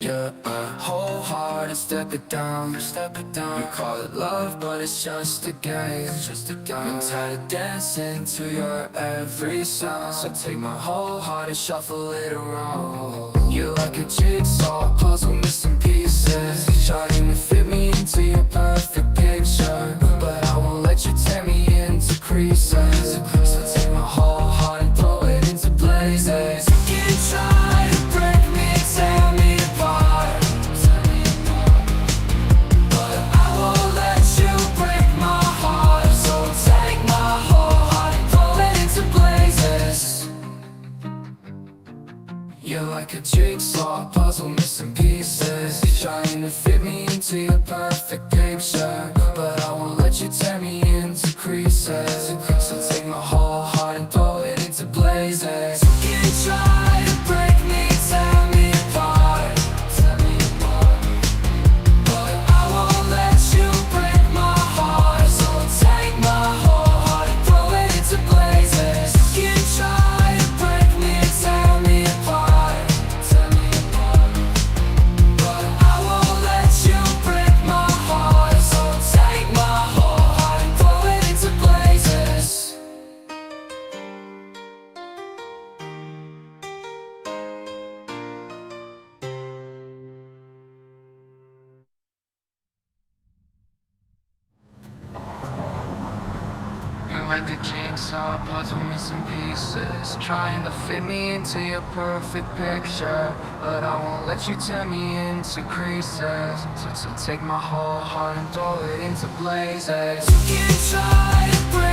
Yeah, whole heart and step it down, step it down. You call it love, but it's just a game, it's just a game. I'm tired of dancing to your every sound, so take my whole heart and shuffle it around. You're like a jigsaw puzzle, missing pieces, trying to fit me into your perfect picture, but I won't let you tear me into creases. So take my whole heart and throw it into blazes. You can try to break me, tear me apart, but I won't let you break my heart. So take my whole heart and throw it into blazes. You're like a jigsaw puzzle, missing pieces, trying to fit me into your perfect picture, but I won't let you tear me into creases. So take my whole heart and throw it into blazes. You can try to break me, tear me apart, but I won't let you break my heart. So take my whole heart and throw it into blazes. You can try to break me, tear me apart, but I won't let you break my heart. So take my whole heart and throw it into blazes. You're like a jigsaw puzzle, missing pieces, trying to fit me into your perfect picture, but I won't let you tear me into creases. So take my whole heart and throw it into blazes. You can try to break